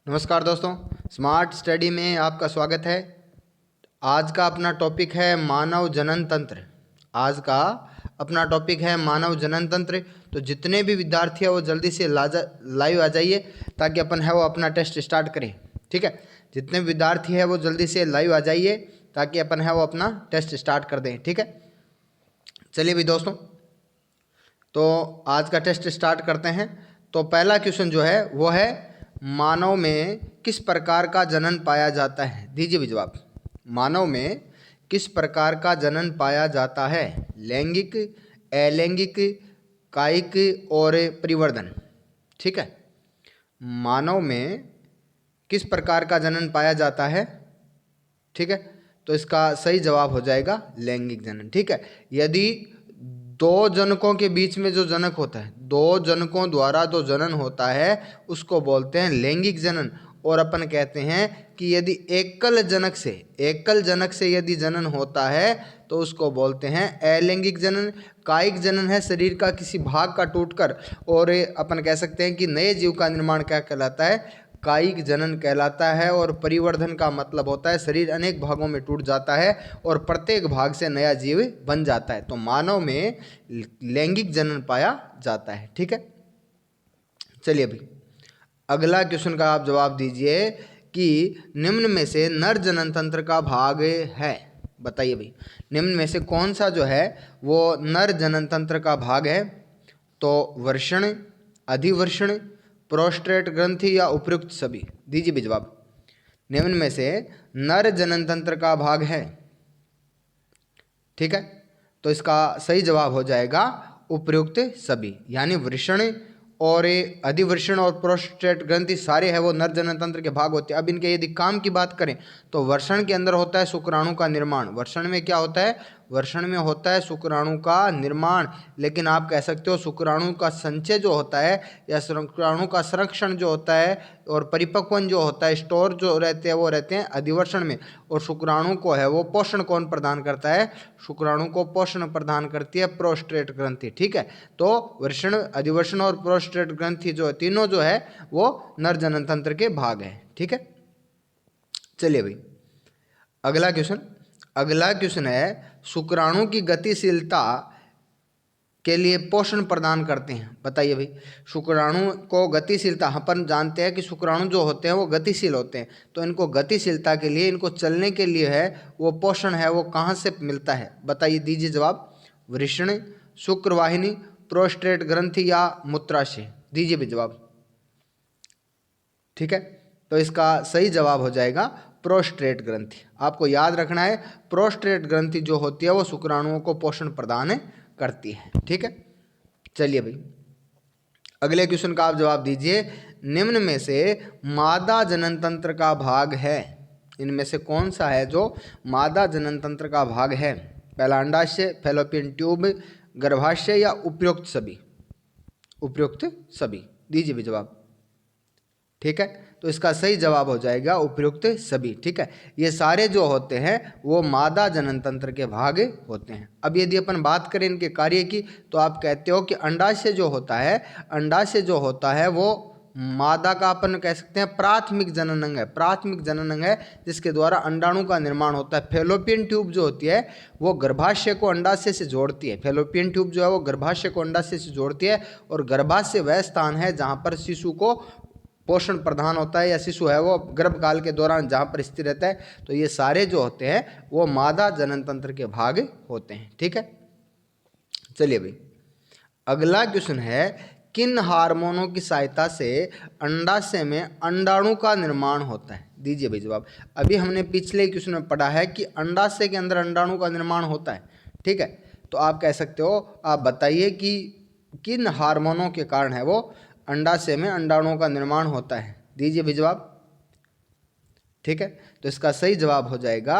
नमस्कार दोस्तों, smart study में आपका स्वागत है। आज का अपना टॉपिक है मानव जनन तंत्र। आज का अपना टॉपिक है मानव जनन तंत्र। तो जितने भी विद्यार्थी हैं वो जल्दी से लाइव आ जाइए ताकि अपन है वो अपना टेस्ट स्टार्ट करें। ठीक है, जितने विद्यार्थी हैं वो जल्दी से लाइव आ जाइए ताकि अपन है वो अपना टेस्ट स्टार्ट कर दें। ठीक है, चलिए भी दोस्तों, तो आज का टेस्ट स्टार्ट करते हैं। तो पहला क्वेश्चन जो है वो है मानव में किस प्रकार का जनन पाया जाता है। दीजिए भी जवाब। मानव में किस प्रकार का जनन पाया जाता है? लैंगिक, अलैंगिक, कायिक और परिवर्धन। ठीक है, मानव में किस प्रकार का जनन पाया जाता है? ठीक है, तो इसका सही जवाब हो जाएगा लैंगिक जनन। ठीक है, यदि दो जनकों के बीच में जो जनक होता है, दो जनकों द्वारा जो जनन होता है उसको बोलते हैं लैंगिक जनन। और अपन कहते हैं कि यदि एकल जनक से यदि जनन होता है तो उसको बोलते हैं अलैंगिक जनन। कायिक जनन है शरीर का किसी भाग का टूटकर, और अपन कह सकते हैं कि नए जीव का निर्माण क्या कहलाता है? कायिक जनन कहलाता है। और परिवर्धन का मतलब होता है शरीर अनेक भागों में टूट जाता है और प्रत्येक भाग से नया जीव बन जाता है। तो मानव में लैंगिक जनन पाया जाता है। ठीक है, चलिए अभी अगला क्वेश्चन का आप जवाब दीजिए कि निम्न में से नर जनन तंत्र का भाग है। बताइए भाई, निम्न में से कौन सा जो है वो नर जनन तंत्र का भाग है? तो वर्षण, अधिवर्षण, प्रोस्टेट ग्रंथि या उपयुक्त सभी। दीजिए भी जवाब। निम्न में से नर जनन तंत्र का भाग है। ठीक है, तो इसका सही जवाब हो जाएगा उपयुक्त सभी, यानी वृषण और अधिवृषण और प्रोस्टेट ग्रंथि सारे है वो नर जनन तंत्र के भाग होते हैं। अब इनके यदि काम की बात करें तो वर्षण के अंदर होता है शुक्राणु का निर्माण। वर्षण में क्या होता है? वर्षण में होता है शुक्राणु का निर्माण। लेकिन आप कह सकते हो शुक्राणु का संचय जो होता है या शुक्राणु का संरक्षण जो होता है और परिपक्वन जो होता है, स्टोर जो रहते हैं वो रहते हैं अधिवर्षण में। और शुक्राणु को है वो पोषण कौन प्रदान करता है? शुक्राणु को पोषण प्रदान करती है प्रोस्टेट ग्रंथि। ठीक है, तो वर्षण, अधिवर्षण और प्रोस्टेट ग्रंथि जो तीनों जो है वो नर जनन तंत्र के भाग हैं। ठीक है, चलिए भाई अगला क्वेश्चन है शुक्राणु की गतिशीलता के लिए पोषण प्रदान करते हैं। बताइए भाई, शुक्राणु को गतिशीलता, अपन जानते हैं कि शुक्राणु जो होते हैं वो गतिशील होते हैं, तो इनको गतिशीलता के लिए, इनको चलने के लिए है वो पोषण है वो कहाँ से मिलता है? बताइए, दीजिए जवाब। वृषण, शुक्रवाहिनी, प्रोस्टेट ग्रंथि या मूत्राशय। दीजिए भी जवाब। ठीक है, तो इसका सही जवाब हो जाएगा प्रोस्टेट ग्रंथि। आपको याद रखना है प्रोस्टेट ग्रंथि जो होती है वो शुक्राणुओं को पोषण प्रदान करती है। ठीक है, चलिए भाई अगले क्वेश्चन का आप जवाब दीजिए। निम्न में से मादा जनन तंत्र का भाग है? इनमें से कौन सा है जो मादा जनन तंत्र का भाग है? पहला अंडाशय, फैलोपियन ट्यूब, गर्भाशय या उपयुक्त सभी। उपयुक्त सभी। दीजिए भी जवाब। ठीक है, तो इसका सही जवाब हो जाएगा उपयुक्त सभी। ठीक है, ये सारे जो होते हैं वो मादा जनन तंत्र के भाग होते हैं। अब यदि अपन बात करें इनके कार्य की तो आप कहते हो कि अंडाशय जो होता है वो मादा का अपन कह सकते हैं प्राथमिक जनन अंग है। प्राथमिक जनन अंग है जिसके द्वारा अंडाणु का निर्माण होता है। फैलोपियन ट्यूब जो होती है वो गर्भाशय को अंडाशय से जोड़ती है। फैलोपियन ट्यूब जो है वो गर्भाशय को अंडाशय से जोड़ती है और गर्भाशय वह स्थान है जहाँ पर शिशु को पोषण प्रदान होता है या शिशु है वो गर्भकाल के दौरान जहाँ पर स्थिर रहता है। तो ये सारे जो होते हैं वो मादा जनन तंत्र के भाग होते हैं। ठीक है, चलिए भाई अगला क्वेश्चन है किन हार्मोनों की सहायता से अंडाशय में अंडाणु का निर्माण होता है? दीजिए भाई जवाब। अभी हमने पिछले क्वेश्चन में पढ़ा है कि अंडाशय के अंदर अंडाणु का निर्माण होता है। ठीक है, तो आप कह सकते हो, आप बताइए कि किन हार्मोनों के कारण है वो अंडाशय में अंडाणुओं का निर्माण होता है। दीजिए भी जवाब। ठीक है, तो इसका सही जवाब हो जाएगा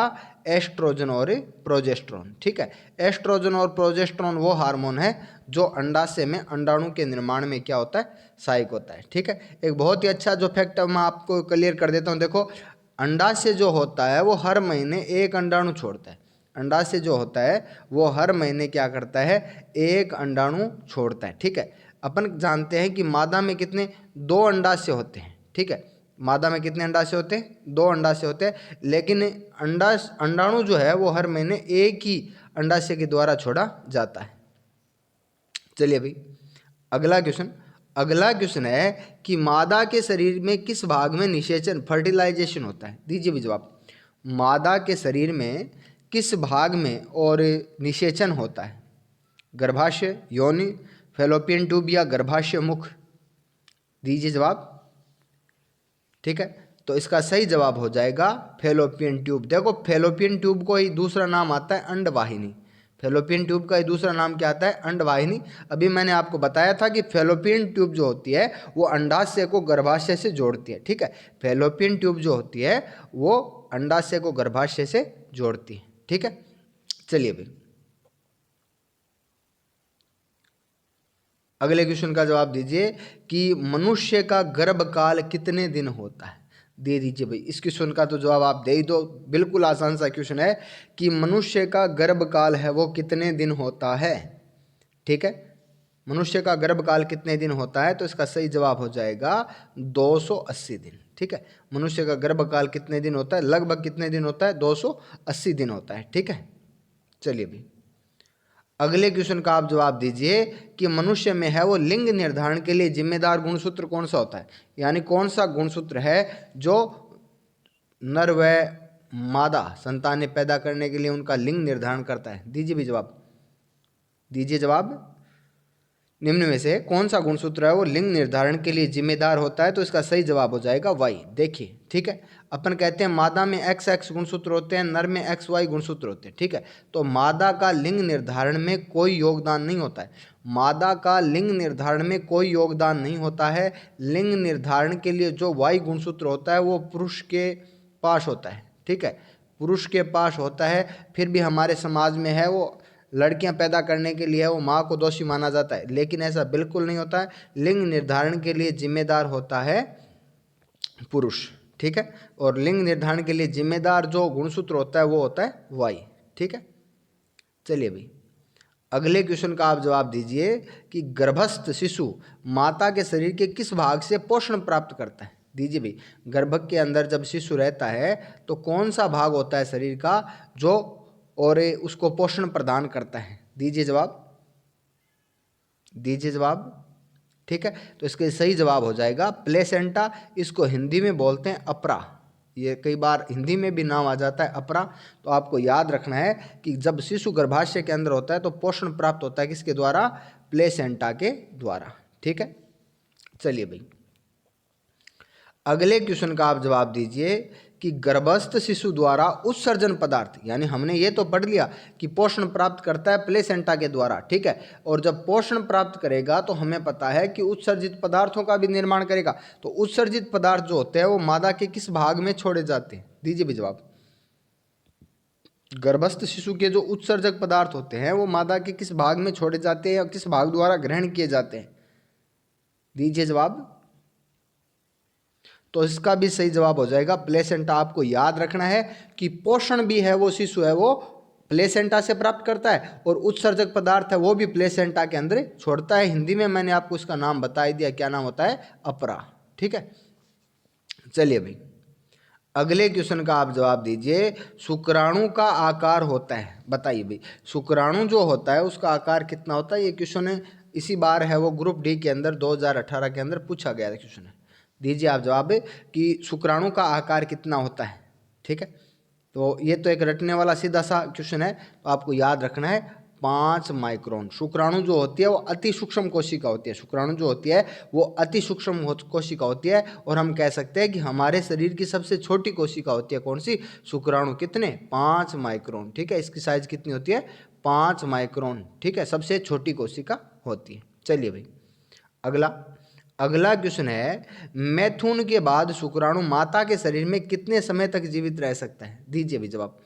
एस्ट्रोजन और प्रोजेस्टेरोन। ठीक है, एस्ट्रोजन और प्रोजेस्टेरोन वो हार्मोन है जो अंडाशय में अंडाणु के निर्माण में क्या होता है? सहायक होता है। ठीक है, एक बहुत ही अच्छा जो फैक्ट मैं आपको क्लियर कर देता हूँ। देखो, अंडाशय जो होता है वो हर महीने एक अंडाणु छोड़ता है। अंडाशय जो होता है वो हर महीने क्या करता है? एक अंडाणु छोड़ता है। ठीक है, अपन जानते हैं कि मादा में कितने? 2 अंडाशय होते हैं। ठीक है, मादा में कितने अंडाशय होते हैं? 2 अंडाशय होते हैं, लेकिन अंडाणु जो है वो हर महीने एक ही अंडाशय के द्वारा छोड़ा जाता है। चलिए भाई अगला क्वेश्चन है कि मादा के शरीर में किस भाग में निषेचन फर्टिलाइजेशन होता है? दीजिए भी जवाब। मादा के शरीर में किस भाग में और निषेचन होता है? गर्भाशय, योनि, फैलोपियन ट्यूब या गर्भाशय मुख? दीजिए जवाब। ठीक है, तो इसका सही जवाब हो जाएगा फैलोपियन ट्यूब। देखो फैलोपियन ट्यूब को ही दूसरा नाम आता है अंडवाहिनी। फैलोपियन ट्यूब का ही दूसरा नाम क्या आता है? अंडवाहिनी। अभी मैंने आपको बताया था कि फैलोपियन ट्यूब जो होती है वो अंडाशय को गर्भाशय से जोड़ती है। ठीक है, फैलोपियन ट्यूब जो होती है वो अंडाशय को गर्भाशय से जोड़ती है। ठीक है, चलिए भाई अगले क्वेश्चन का जवाब दीजिए कि मनुष्य का गर्भकाल कितने दिन होता है? दे दीजिए भाई। इस क्वेश्चन का तो जवाब आप दे ही दो, बिल्कुल आसान सा क्वेश्चन है कि मनुष्य का गर्भकाल है वो कितने दिन होता है। ठीक है, मनुष्य का गर्भकाल कितने दिन होता है? तो इसका सही जवाब हो जाएगा 280 दिन। ठीक है, मनुष्य का गर्भकाल कितने दिन होता है? लगभग कितने दिन होता है? 280 दिन होता है। ठीक है, चलिए भाई अगले क्वेश्चन का आप जवाब दीजिए कि मनुष्य में है वो लिंग निर्धारण के लिए जिम्मेदार गुणसूत्र कौन सा होता है? यानी कौन सा गुणसूत्र है जो नर व मादा संतानें पैदा करने के लिए उनका लिंग निर्धारण करता है? दीजिए भी जवाब। दीजिए जवाब। निम्न में से कौन सा गुणसूत्र है वो लिंग निर्धारण के लिए जिम्मेदार होता है? तो इसका सही जवाब हो जाएगा वाई। देखिए, ठीक है, अपन कहते हैं मादा में XX गुणसूत्र होते हैं, नर में XY गुणसूत्र होते हैं। ठीक है, तो मादा का लिंग निर्धारण में कोई योगदान नहीं होता है। मादा का लिंग निर्धारण में कोई योगदान नहीं होता है। लिंग निर्धारण के लिए जो Y गुणसूत्र होता है वो पुरुष के पास होता है। ठीक है, पुरुष के पास होता है। फिर भी हमारे समाज में है वो लड़कियां पैदा करने के लिए वो माँ को दोषी माना जाता है, लेकिन ऐसा बिल्कुल नहीं होता है। लिंग निर्धारण के लिए जिम्मेदार होता है पुरुष। ठीक है, और लिंग निर्धारण के लिए जिम्मेदार जो गुणसूत्र होता है वो होता है वाई। ठीक है, चलिए भाई अगले क्वेश्चन का आप जवाब दीजिए कि गर्भस्थ शिशु माता के शरीर के किस भाग से पोषण प्राप्त करता है? दीजिए भाई, गर्भ के अंदर जब शिशु रहता है तो कौन सा भाग होता है शरीर का जो और उसको पोषण प्रदान करता है? दीजिए जवाब। दीजिए जवाब। ठीक है, तो इसके सही जवाब हो जाएगा प्लेसेंटा। इसको हिंदी में बोलते हैं अपरा। ये कई बार हिंदी में भी नाम आ जाता है अपरा। तो आपको याद रखना है कि जब शिशु गर्भाशय के अंदर होता है तो पोषण प्राप्त होता है किसके द्वारा? प्लेसेंटा के द्वारा। ठीक है, चलिए भाई अगले क्वेश्चन का आप जवाब दीजिए कि गर्भस्थ शिशु द्वारा उत्सर्जन पदार्थ, यानी हमने ये तो पढ़ लिया कि पोषण प्राप्त करता है प्लेसेंटा के द्वारा। ठीक है, और जब पोषण प्राप्त करेगा तो हमें पता है कि उत्सर्जित पदार्थों का भी निर्माण करेगा। तो उत्सर्जित पदार्थ जो होते हैं वो मादा के किस भाग में छोड़े जाते हैं? दीजिए भी जवाब। गर्भस्थ शिशु के जो उत्सर्जक पदार्थ होते हैं वो मादा के किस भाग में छोड़े जाते हैं और किस भाग द्वारा ग्रहण किए जाते हैं? दीजिए जवाब। तो इसका भी सही जवाब हो जाएगा प्लेसेंटा। आपको याद रखना है कि पोषण भी है वो शिशु है वो प्लेसेंटा से प्राप्त करता है और उत्सर्जक पदार्थ है वो भी प्लेसेंटा के अंदर छोड़ता है। हिंदी में मैंने आपको इसका नाम बता ही दिया, क्या नाम होता है? अपरा। ठीक है, चलिए भाई अगले क्वेश्चन का आप जवाब दीजिए। शुक्राणु का आकार होता है, बताइए भाई शुक्राणु जो होता है उसका आकार कितना होता है? ये क्वेश्चन है इसी बार है वो ग्रुप डी के अंदर 2018 के अंदर पूछा गया क्वेश्चन है। दीजिए आप जवाब कि शुक्राणु का आकार कितना होता है। ठीक है, तो ये तो एक रटने वाला सीधा सा क्वेश्चन है, तो आपको याद रखना है 5 माइक्रोन। शुक्राणु जो होती है वो अति सूक्ष्म कोशिका होती है। शुक्राणु जो होती है वो अति सूक्ष्म कोशिका होती है और हम कह सकते हैं कि हमारे शरीर की सबसे छोटी कोशिका होती है कौन सी? शुक्राणु। कितने? 5 माइक्रोन। ठीक है, इसकी साइज कितनी होती है? 5 माइक्रोन। ठीक है, सबसे छोटी कोशिका होती है। चलिए भाई अगला क्वेश्चन है मैथुन के बाद शुक्राणु माता के शरीर में कितने समय तक जीवित रह सकता है? दीजिए भी जवाब।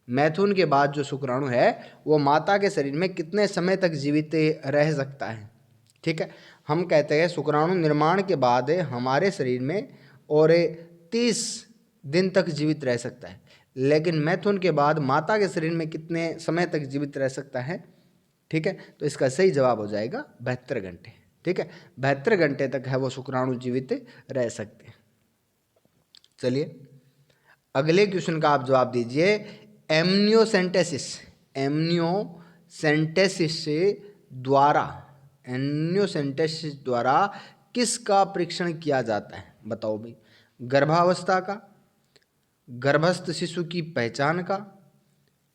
मैथुन के बाद जो शुक्राणु है वो माता के शरीर में कितने समय तक जीवित रह सकता है? ठीक है, हम कहते हैं शुक्राणु निर्माण के बाद हमारे शरीर में और 30 दिन तक जीवित रह सकता है, लेकिन मैथुन के बाद माता के शरीर में कितने समय तक जीवित रह सकता है? ठीक है, तो इसका सही जवाब हो जाएगा 72 घंटे। ठीक है, 72 घंटे तक है वो शुक्राणु जीवित रह सकते हैं। चलिए अगले क्वेश्चन का आप जवाब दीजिए। एमनियोसेंटेसिस द्वारा किसका परीक्षण किया जाता है? बताओ भाई। गर्भावस्था का, गर्भस्थ शिशु की पहचान का,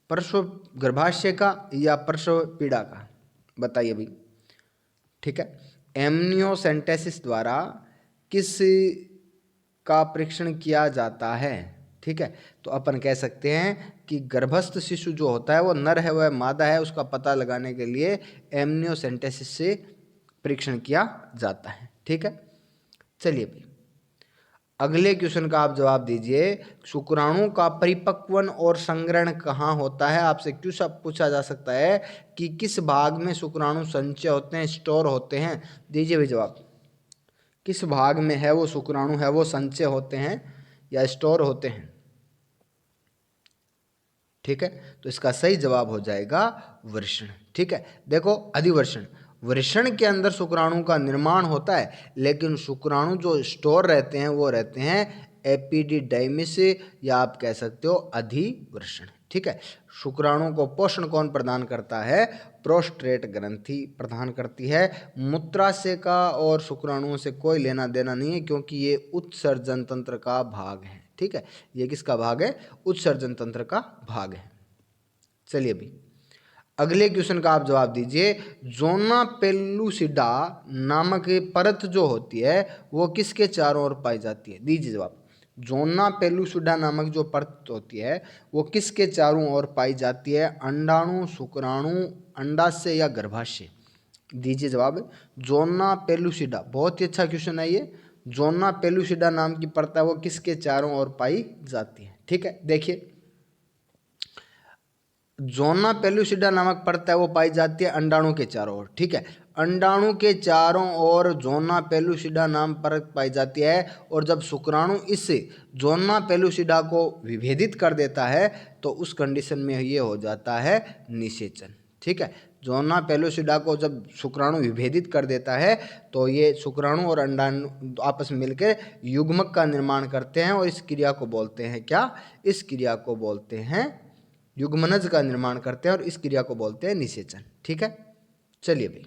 प्रसव गर्भाशय का, या प्रसव पीड़ा का? बताइए भाई। ठीक है, एमनियोसेंटेसिस द्वारा किस का परीक्षण किया जाता है? ठीक है, तो अपन कह सकते हैं कि गर्भस्थ शिशु जो होता है वो नर है वह मादा है, उसका पता लगाने के लिए एमनियोसेंटेसिस से परीक्षण किया जाता है। ठीक है, चलिए भाई अगले क्वेश्चन का आप जवाब दीजिए। शुक्राणु का परिपक्वन और संग्रहण कहाँ होता है? आपसे क्यों पूछा जा सकता है कि किस भाग में शुक्राणु संचय होते हैं, स्टोर होते हैं? दीजिए भाई जवाब। किस भाग में है वो शुक्राणु है वो संचय होते हैं या स्टोर होते हैं? ठीक है, तो इसका सही जवाब हो जाएगा वृषण। ठीक है, देखो अधिवृषण, वृषण के अंदर शुक्राणु का निर्माण होता है, लेकिन शुक्राणु जो स्टोर रहते हैं वो रहते हैं एपिडिडाइमिस, या आप कह सकते हो अधिवृषण। ठीक है, शुक्राणु को पोषण कौन प्रदान करता है? प्रोस्टेट ग्रंथि प्रदान करती है। मूत्राशय का और शुक्राणुओं से कोई लेना देना नहीं है, क्योंकि ये उत्सर्जन तंत्र का भाग है। ठीक है, ये किसका भाग है? उत्सर्जन तंत्र का भाग है। चलिए अभी अगले क्वेश्चन का आप जवाब दीजिए। जोना पेलुसिडा नामक परत जो होती है वो किसके चारों ओर पाई जाती है? दीजिए जवाब। जोना पेलुसिडा नामक जो परत होती है वो किसके चारों ओर पाई जाती है? अंडाणु, शुक्राणु, अंडाशय या गर्भाशय? दीजिए जवाब। जोना पेलुसिडा, बहुत ही अच्छा क्वेश्चन है ये। जोना पेलुसिडा नाम की परत है वो किसके चारों ओर पाई जाती है? ठीक है, देखिए जोना पेलुसिडा नामक परत है वो पाई जाती है अंडाणु के चारों ओर। ठीक है, अंडाणु के चारों ओर जोना पेलुसिडा नाम परत पाई जाती है, और जब शुक्राणु इस जोना पेलुसिडा को विभेदित कर देता है तो उस कंडीशन में ये हो जाता है निषेचन। ठीक है, जोना पेलुसिडा को जब शुक्राणु विभेदित कर देता है तो ये शुक्राणु और अंडाणु आपस में मिलकर युग्मक का निर्माण करते हैं, और इस क्रिया को बोलते हैं क्या? इस क्रिया को बोलते हैं युग्मनज का निर्माण करते हैं, और इस क्रिया को बोलते हैं निषेचन। ठीक है, चलिए भाई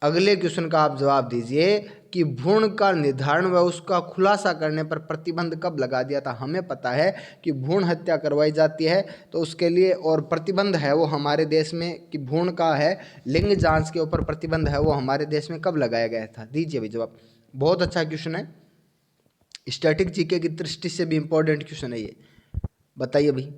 अगले क्वेश्चन का आप जवाब दीजिए कि भ्रूण का निर्धारण व उसका खुलासा करने पर प्रतिबंध कब लगा दिया था? हमें पता है कि भ्रूण हत्या करवाई जाती है, तो उसके लिए और प्रतिबंध है वो हमारे देश में कि भ्रूण का है लिंग जांच के ऊपर प्रतिबंध है वो हमारे देश में कब लगाया गया था? दीजिए भाई जवाब। बहुत अच्छा क्वेश्चन है, स्टैटिक जीके की दृष्टि से भी इंपॉर्टेंट क्वेश्चन है ये। बताइए भाई,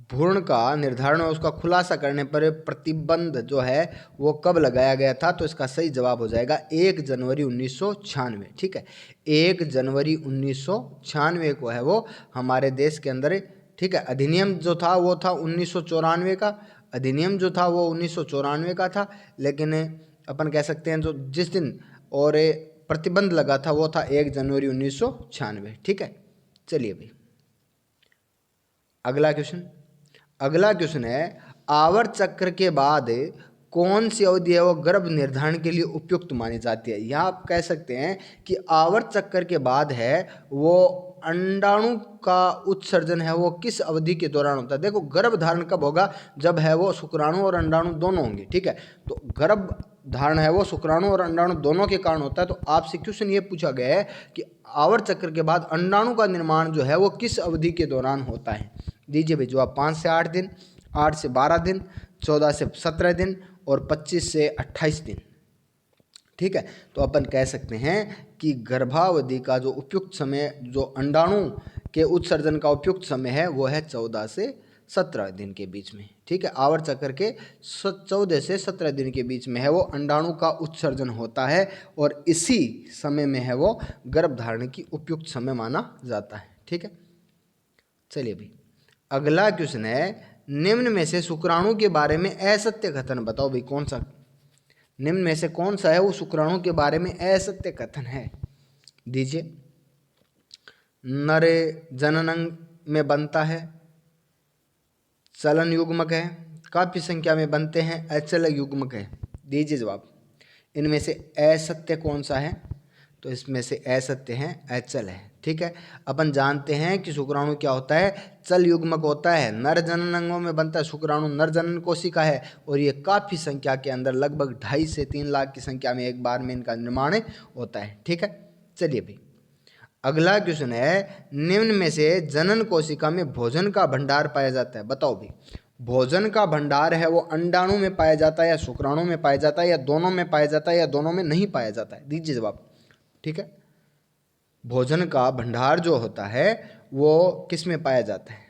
भ्रूण का निर्धारण और उसका खुलासा करने पर प्रतिबंध जो है वो कब लगाया गया था? तो इसका सही जवाब हो जाएगा 1 जनवरी 1996। ठीक है, 1 जनवरी 1996 को है वो हमारे देश के अंदर। ठीक है, अधिनियम जो था वो था 1994 का, अधिनियम जो था वो 1994 का था, लेकिन अपन कह सकते हैं जो जिस दिन और प्रतिबंध लगा था वो था 1 जनवरी 1996। ठीक है, चलिए भाई अगला क्वेश्चन है आवर्त चक्र के बाद कौन सी अवधि है वो गर्भ निर्धारण के लिए उपयुक्त मानी जाती है? यहाँ आप कह सकते हैं कि आवर्त चक्र के बाद है वो अंडाणु का उत्सर्जन है वो किस अवधि के दौरान होता है? देखो गर्भ धारण कब होगा? जब है वो शुक्राणु और अंडाणु दोनों होंगे। ठीक है, तो गर्भ धारण है वो शुक्राणु और अंडाणु दोनों के कारण होता है। तो आपसे क्वेश्चन ये पूछा गया है कि आवर्त चक्र के बाद अंडाणु का निर्माण जो है वो किस अवधि के दौरान होता है? दीजिए भाई जवाब। 5 से 8 दिन, 8 से 12 दिन, 14 से 17 दिन और 25 से 28 दिन। ठीक है, तो अपन कह सकते हैं कि गर्भावधि का जो उपयुक्त समय, जो अंडाणु के उत्सर्जन का उपयुक्त समय है वो है 14 से 17 दिन के बीच में। ठीक है, आवर्त चक्र के 14 से 17 दिन के बीच में है वो अंडाणु का उत्सर्जन होता है, और इसी समय में है वो गर्भधारण की उपयुक्त समय माना जाता है। ठीक है, चलिए भाई अगला क्वेश्चन है निम्न में से शुक्राणु के बारे में असत्य कथन बताओ भाई। कौन सा निम्न में से कौन सा है वो शुक्राणु के बारे में असत्य कथन है? दीजिए। नर जननांग में बनता है, चलन युग्मक है, काफी संख्या में बनते हैं, अचल युग्मक है। दीजिए जवाब। इनमें से असत्य कौन सा है? तो इसमें से असत्य है, अचल है। ठीक है, अपन जानते हैं कि शुक्राणु क्या होता है, चल युग्मक होता है, नर जनन अंगों में बनता है। शुक्राणु नर जनन कोशिका है और ये काफ़ी संख्या के अंदर लगभग 2.5 से 3 लाख की संख्या में एक बार में इनका निर्माण होता है। ठीक है, चलिए भाई अगला क्वेश्चन है, निम्न में से जनन कोशिका में भोजन का भंडार पाया जाता है। बताओ भाई, भोजन का भंडार है वो अंडाणु में पाया जाता है या शुक्राणु में पाया जाता है या दोनों में पाया जाता है या दोनों में नहीं पाया जाता है? दीजिए जवाब। ठीक है, भोजन का भंडार जो होता है वो किस में पाया जाता है?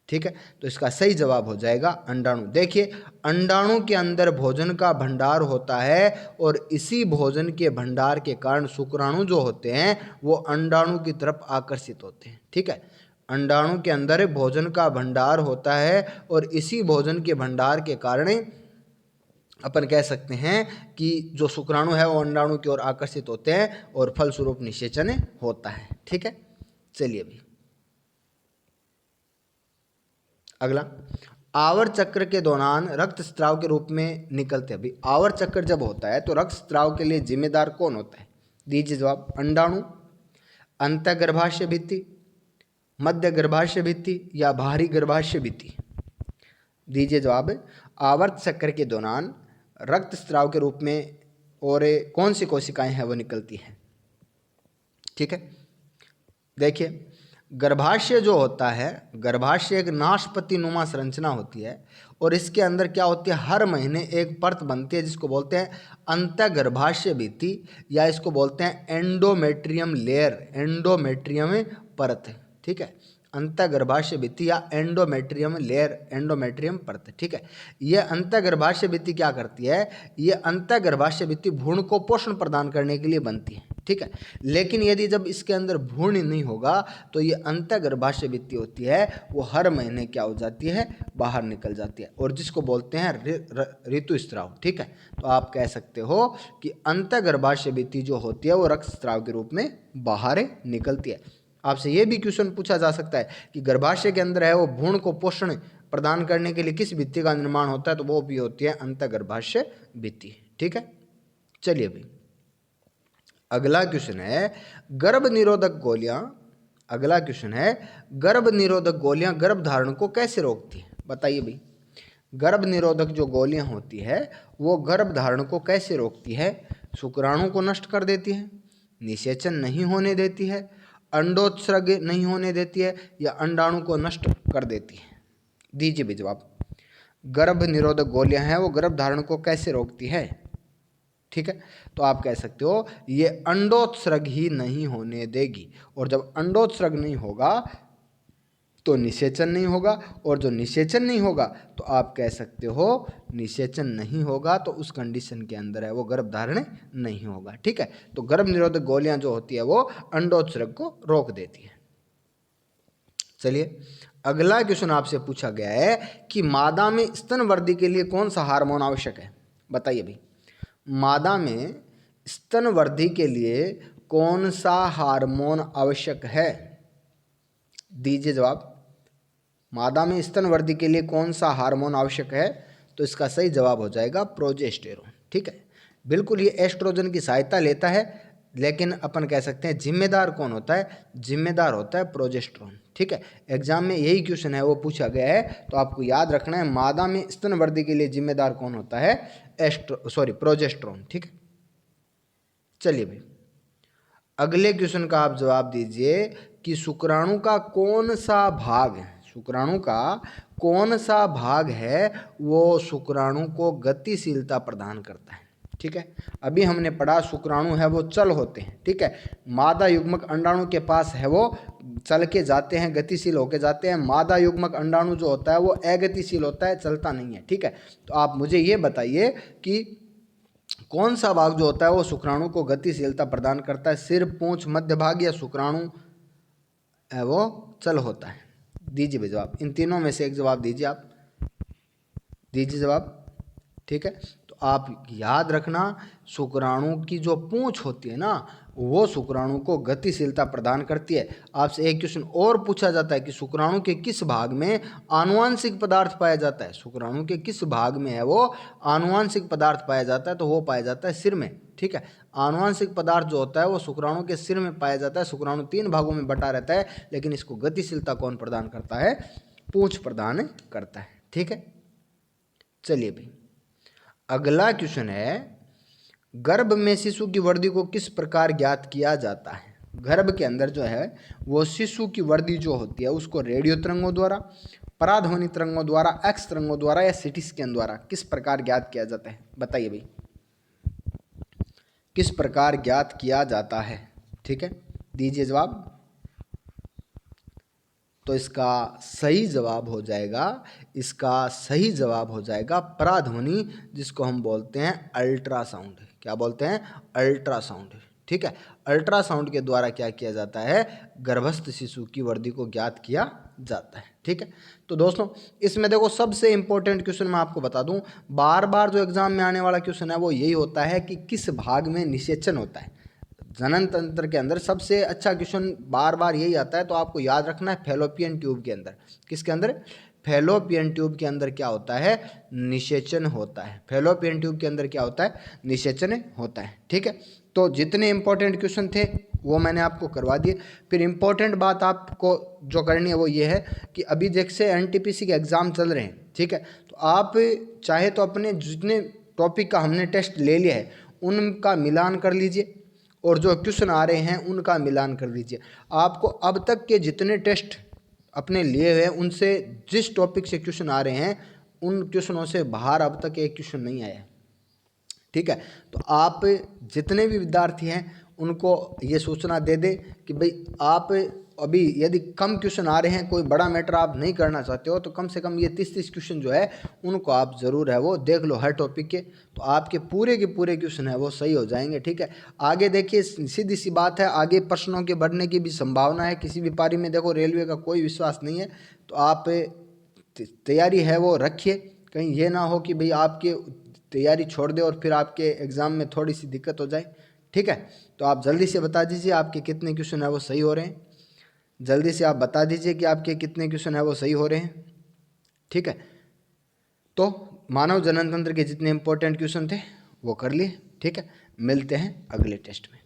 ठीक है, तो इसका सही जवाब हो जाएगा अंडाणु। देखिए, अंडाणु के अंदर भोजन का भंडार होता है और इसी भोजन के भंडार के कारण शुक्राणु जो होते हैं वो अंडाणु की तरफ आकर्षित होते हैं। ठीक है, अंडाणु के अंदर भोजन का भंडार होता है और इसी भोजन के भंडार के कारण अपन कह सकते हैं कि जो शुक्राणु है वो अंडाणु की ओर आकर्षित होते हैं और फलस्वरूप निषेचन होता है। ठीक है, चलिए भाई अगला, आवर्त चक्र के दौरान रक्त स्त्राव के रूप में निकलते हैं। अभी आवर्त चक्र जब होता है तो रक्त स्त्राव के लिए जिम्मेदार कौन होता है? दीजिए जवाब। अंडाणु, अंतःगर्भाशय भित्ति, मध्य गर्भाशय भित्ति या बाहरी गर्भाशय भित्ति? दीजिए जवाब। आवर्त चक्र के दौरान रक्त स्त्राव के रूप में और कौन सी कोशिकाएं हैं वो निकलती हैं? ठीक है, देखिए गर्भाशय जो होता है, गर्भाशय एक नाशपति नुमा संरचना होती है और इसके अंदर क्या होती है, हर महीने एक परत बनती है जिसको बोलते हैं अंतःगर्भाशय भित्ति या इसको बोलते हैं एंडोमेट्रियम लेयर, एंडोमेट्रियम परत। ठीक है, अंतःगर्भाशय भित्ति या एंडोमेट्रियम लेयर, एंडोमेट्रियम परत। ठीक है, ये अंतःगर्भाशय भित्ति क्या करती है, ये अंतःगर्भाशय भित्ति भ्रूण को पोषण प्रदान करने के लिए बनती है। ठीक है, लेकिन यदि जब इसके अंदर भ्रूण नहीं होगा तो ये अंतःगर्भाशय भित्ति होती है वो हर महीने क्या हो जाती है, बाहर निकल जाती है और जिसको बोलते हैं ऋतुस्राव। ठीक है, तो आप कह सकते हो कि अंतःगर्भाशय भित्ति जो होती है वो रक्तस्राव के रूप में बाहर निकलती है। आपसे ये भी क्वेश्चन पूछा जा सकता है कि गर्भाशय के अंदर है वो भ्रूण को पोषण प्रदान करने के लिए किस भित्ति का निर्माण होता है, तो वो भी होती है अंतःगर्भाशय भित्ति। ठीक है, चलिए भाई अगला क्वेश्चन है, गर्भ निरोधक गोलियां। अगला क्वेश्चन है, गर्भ निरोधक गोलियां गर्भ धारण को कैसे रोकती है? बताइए भाई, गर्भ निरोधक जो गोलियां होती है वो गर्भ धारण को कैसे रोकती है? शुक्राणु को नष्ट कर देती है, निषेचन नहीं होने देती है, अंडोत्सर्ग नहीं होने देती है या अंडाणु को नष्ट कर देती है? दीजिए भी जवाब। गर्भ निरोधक गोलियां हैं वो गर्भ धारण को कैसे रोकती है? ठीक है, तो आप कह सकते हो ये अंडोत्सर्ग ही नहीं होने देगी और जब अंडोत्सर्ग नहीं होगा तो निषेचन नहीं होगा और जो निषेचन नहीं होगा तो आप कह सकते हो निषेचन नहीं होगा तो उस कंडीशन के अंदर है वो गर्भ धारण नहीं होगा। ठीक है, तो गर्भ निरोधक गोलियां जो होती है वो अंडोत्सर्ग को रोक देती है। चलिए अगला क्वेश्चन आपसे पूछा गया है कि मादा में स्तन वृद्धि के लिए कौन सा हार्मोन आवश्यक है? बताइए भाई, मादा में स्तन वृद्धि के लिए कौन सा हार्मोन आवश्यक है? दीजिए जवाब। मादा में स्तन वृद्धि के लिए कौन सा हार्मोन आवश्यक है? तो इसका सही जवाब हो जाएगा प्रोजेस्टेरोन। ठीक है, बिल्कुल ये एस्ट्रोजन की सहायता लेता है लेकिन अपन कह सकते हैं जिम्मेदार कौन होता है? जिम्मेदार होता है प्रोजेस्टेरोन। ठीक है, एग्जाम में यही क्वेश्चन है वो पूछा गया है तो आपको याद रखना है मादा में स्तन वृद्धि के लिए जिम्मेदार कौन होता है? प्रोजेस्टेरोन। ठीक है, चलिए भाई अगले क्वेश्चन का आप जवाब दीजिए कि शुक्राणु का कौन सा भाग है, शुक्राणु का कौन सा भाग है वो शुक्राणु को गतिशीलता प्रदान करता है? ठीक है, अभी हमने पढ़ा शुक्राणु है वो चल होते हैं। ठीक है, मादा युग्मक अंडाणु के पास है वो चल के जाते हैं, गतिशील होके जाते हैं। मादा युग्मक अंडाणु जो होता है वो अगतिशील होता है, चलता नहीं है। ठीक है, तो आप मुझे ये बताइए कि कौन सा भाग जो होता है वो शुक्राणु को गतिशीलता प्रदान करता है? सिर, पूंछ, मध्य भाग या शुक्राणु है वो चल होता है? दीजिए भाई जवाब, इन तीनों में से एक जवाब दीजिए आप, दीजिए जवाब। ठीक है, तो आप याद रखना, शुक्राणु की जो पूंछ होती है ना, वो शुक्राणु को गतिशीलता प्रदान करती है। आपसे एक क्वेश्चन और पूछा जाता है कि शुक्राणु के किस भाग में आनुवांशिक पदार्थ पाया जाता है। शुक्राणु के किस भाग में है वो आनुवांशिक पदार्थ पाया जाता है, तो वो पाया जाता है सिर में। ठीक है, आनुवांशिक पदार्थ जो होता है वो शुक्राणु के सिर में पाया जाता है। शुक्राणु 3 भागों में बटा रहता है, लेकिन इसको गतिशीलता कौन प्रदान करता है? पूंछ प्रदान करता है। ठीक है, चलिए भाई अगला क्वेश्चन है, गर्भ में शिशु की वृद्धि को किस प्रकार ज्ञात किया जाता है? गर्भ के अंदर जो है वो शिशु की वृद्धि जो होती है उसको रेडियो तरंगों द्वारा, पराध्वनि तरंगों द्वारा, एक्स तरंगों द्वारा या सीटी स्कैन द्वारा किस प्रकार ज्ञात किया जाता है? बताइए भाई, किस प्रकार ज्ञात किया जाता है? ठीक है, दीजिए जवाब। तो इसका सही जवाब हो जाएगा, इसका सही जवाब हो जाएगा पराध्वनि, जिसको हम बोलते हैं अल्ट्रासाउंड। क्या बोलते हैं? अल्ट्रासाउंड। ठीक है, अल्ट्रासाउंड के द्वारा क्या किया जाता है? गर्भस्थ शिशु की वृद्धि को ज्ञात किया जाता है। ठीक है, तो दोस्तों इसमें देखो सबसे इंपॉर्टेंट क्वेश्चन मैं आपको बता दूं, बार बार जो एग्जाम में आने वाला क्वेश्चन है वो यही होता है कि किस भाग में निषेचन होता है। जनन तंत्र के अंदर सबसे अच्छा क्वेश्चन बार बार यही आता है, तो आपको याद रखना है फैलोपियन ट्यूब के अंदर। किसके अंदर? फैलोपियन ट्यूब के अंदर क्या होता है? निषेचन होता है। फैलोपियन ट्यूब के अंदर क्या होता है? निषेचन होता है। ठीक है, तो जितने इंपॉर्टेंट क्वेश्चन थे वो मैंने आपको करवा दिए। फिर इंपॉर्टेंट बात आपको जो करनी है वो ये है कि अभी जैसे एनटीपीसी के एग्ज़ाम चल रहे हैं, ठीक है, तो आप चाहे तो अपने जितने टॉपिक का हमने टेस्ट ले लिया है उनका मिलान कर लीजिए और जो क्वेश्चन आ रहे हैं उनका मिलान कर दीजिए। आपको अब तक के जितने टेस्ट अपने लिए हुए हैं उनसे जिस टॉपिक से क्वेश्चन आ रहे हैं उन क्वेश्चनों से बाहर अब तक एक क्वेश्चन नहीं आया। ठीक है, तो आप जितने भी विद्यार्थी हैं उनको ये सूचना दे दे कि भाई आप अभी यदि कम क्वेश्चन आ रहे हैं, कोई बड़ा मैटर आप नहीं करना चाहते हो, तो कम से कम ये 30 क्वेश्चन जो है उनको आप ज़रूर है वो देख लो हर टॉपिक के, तो आपके पूरे के पूरे क्वेश्चन है वो सही हो जाएंगे। ठीक है, आगे देखिए सीधी सी बात है, आगे प्रश्नों के बढ़ने की भी संभावना है। किसी भी पारी में देखो रेलवे का कोई विश्वास नहीं है, तो आप तैयारी है वो रखिए। कहीं ये ना हो कि भाई आपके तैयारी छोड़ दे और फिर आपके एग्ज़ाम में थोड़ी सी दिक्कत हो जाए। ठीक है, तो आप जल्दी से बता दीजिए आपके कितने क्वेश्चन है वो सही हो रहे हैं। जल्दी से आप बता दीजिए कि आपके कितने क्वेश्चन है वो सही हो रहे हैं। ठीक है, तो मानव जनन तंत्र के जितने इंपॉर्टेंट क्वेश्चन थे वो कर लिए। ठीक है, मिलते हैं अगले टेस्ट में।